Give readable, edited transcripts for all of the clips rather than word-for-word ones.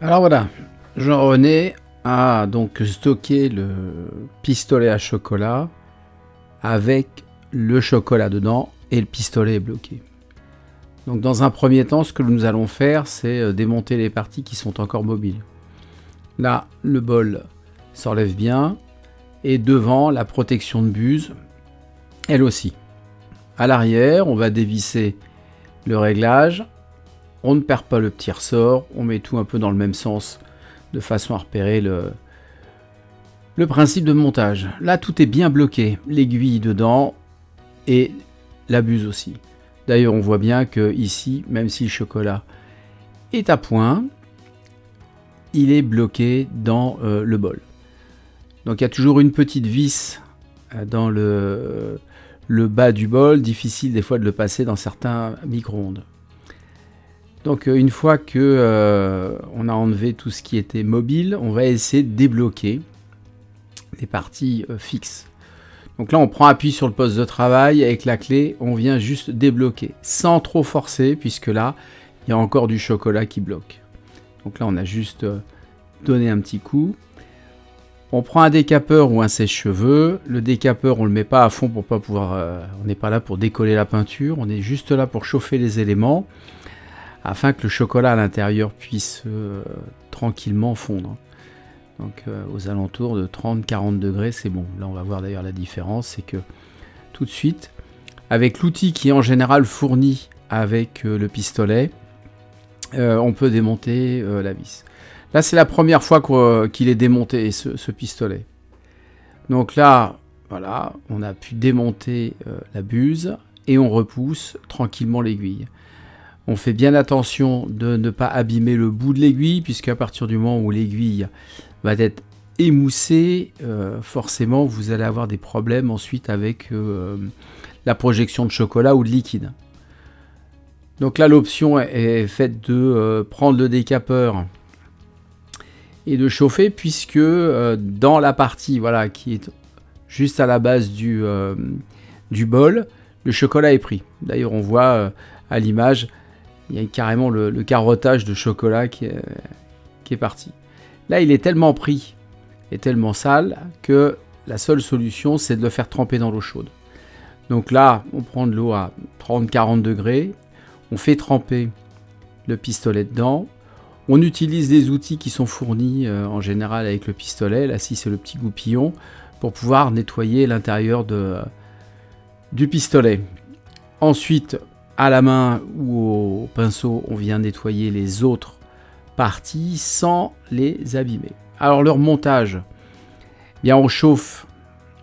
Alors voilà, Jean-René a donc stocké le pistolet à chocolat avec le chocolat dedans et le pistolet est bloqué. Donc dans un premier temps, ce que nous allons faire, c'est démonter les parties qui sont encore mobiles. Là, le bol s'enlève bien et devant, la protection de buse, elle aussi. À l'arrière, on va dévisser le réglage. On ne perd pas le petit ressort, on met tout un peu dans le même sens de façon à repérer le principe de montage. Là, tout est bien bloqué, l'aiguille dedans et la buse aussi. D'ailleurs, on voit bien que ici, même si le chocolat est à point, il est bloqué dans le bol. Donc il y a toujours une petite vis dans le bas du bol, difficile des fois de le passer dans certains micro-ondes. Donc une fois que on a enlevé tout ce qui était mobile, on va essayer de débloquer les parties fixes. Donc là on prend appui sur le poste de travail, avec la clé on vient juste débloquer, sans trop forcer, puisque là il y a encore du chocolat qui bloque. Donc là on a juste donné un petit coup. On prend un décapeur ou un sèche-cheveux. Le décapeur on le met pas à fond pour pas pouvoir, on n'est pas là pour décoller la peinture, on est juste là pour chauffer les éléments, afin que le chocolat à l'intérieur puisse tranquillement fondre. Donc aux alentours de 30-40 degrés, c'est bon. Là on va voir d'ailleurs la différence, c'est que tout de suite, avec l'outil qui est en général fourni avec le pistolet, on peut démonter la vis. Là c'est la première fois qu'il est démonté ce pistolet. Donc là, voilà, on a pu démonter la buse et on repousse tranquillement l'aiguille. On fait bien attention de ne pas abîmer le bout de l'aiguille, puisqu'à partir du moment où l'aiguille va être émoussée, forcément vous allez avoir des problèmes ensuite avec la projection de chocolat ou de liquide. Donc là l'option est faite de prendre le décapeur et de chauffer, puisque dans la partie voilà, qui est juste à la base du bol, le chocolat est pris. D'ailleurs on voit à l'image, il y a carrément le carottage de chocolat qui est parti. Là, il est tellement pris et tellement sale que la seule solution, c'est de le faire tremper dans l'eau chaude. Donc là, on prend de l'eau à 30-40 degrés, on fait tremper le pistolet dedans, on utilise des outils qui sont fournis en général avec le pistolet, là si c'est le petit goupillon, pour pouvoir nettoyer l'intérieur du pistolet. Ensuite, à la main ou au pinceau, on vient nettoyer les autres parties sans les abîmer. Alors leur montage, bien on chauffe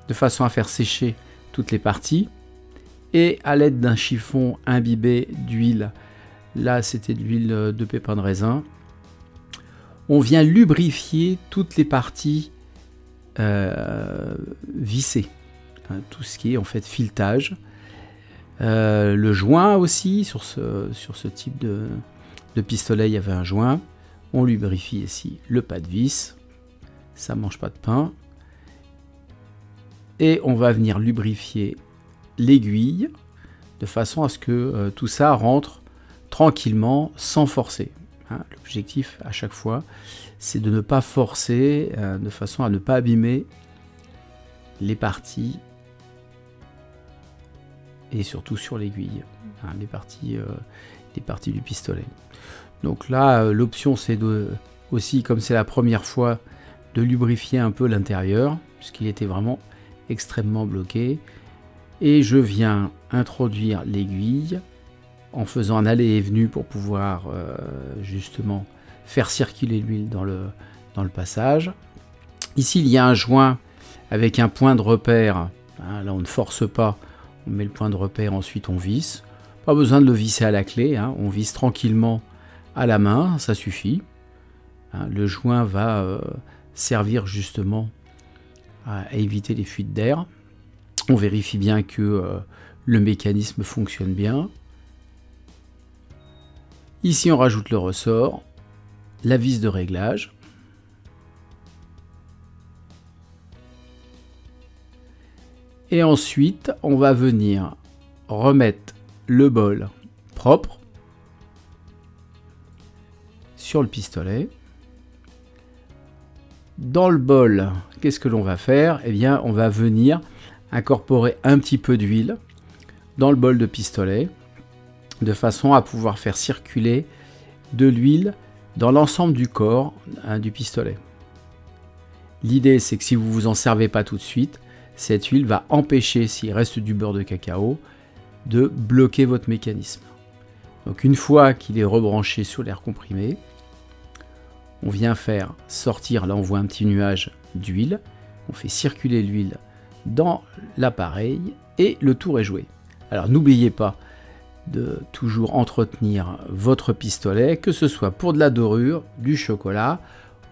de façon à faire sécher toutes les parties et à l'aide d'un chiffon imbibé d'huile, là c'était de l'huile de pépins de raisin, on vient lubrifier toutes les parties vissées, tout ce qui est en fait filetage. Le joint aussi, sur ce type de pistolet, il y avait un joint. On lubrifie ici le pas de vis, ça mange pas de pain. Et on va venir lubrifier l'aiguille de façon à ce que tout ça rentre tranquillement, sans forcer. L'objectif à chaque fois, c'est de ne pas forcer, de façon à ne pas abîmer les parties et surtout sur l'aiguille, les parties du pistolet. Donc là, l'option c'est aussi, comme c'est la première fois, de lubrifier un peu l'intérieur, puisqu'il était vraiment extrêmement bloqué. Et je viens introduire l'aiguille en faisant un aller et venu pour pouvoir justement faire circuler l'huile dans le passage. Ici, il y a un joint avec un point de repère. Là, on ne force pas. On met le point de repère, ensuite on visse. Pas besoin de le visser à la clé, on visse tranquillement à la main, ça suffit. Le joint va servir justement à éviter les fuites d'air. On vérifie bien que le mécanisme fonctionne bien. Ici on rajoute le ressort, la vis de réglage. Et ensuite, on va venir remettre le bol propre sur le pistolet. Dans le bol, qu'est-ce que l'on va faire? Eh bien, on va venir incorporer un petit peu d'huile dans le bol de pistolet, de façon à pouvoir faire circuler de l'huile dans l'ensemble du corps du pistolet. L'idée, c'est que si vous ne vous en servez pas tout de suite, cette huile va empêcher, s'il reste du beurre de cacao, de bloquer votre mécanisme. Donc une fois qu'il est rebranché sur l'air comprimé, on vient faire sortir, là on voit un petit nuage d'huile, on fait circuler l'huile dans l'appareil et le tour est joué. Alors n'oubliez pas de toujours entretenir votre pistolet, que ce soit pour de la dorure, du chocolat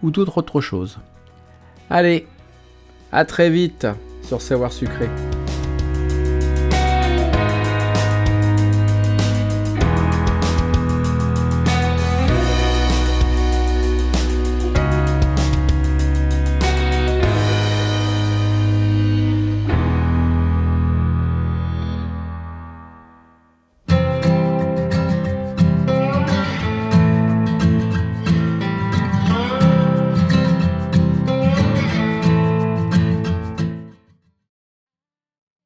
ou toute autre chose. Allez, à très vite sur Savoir Sucré.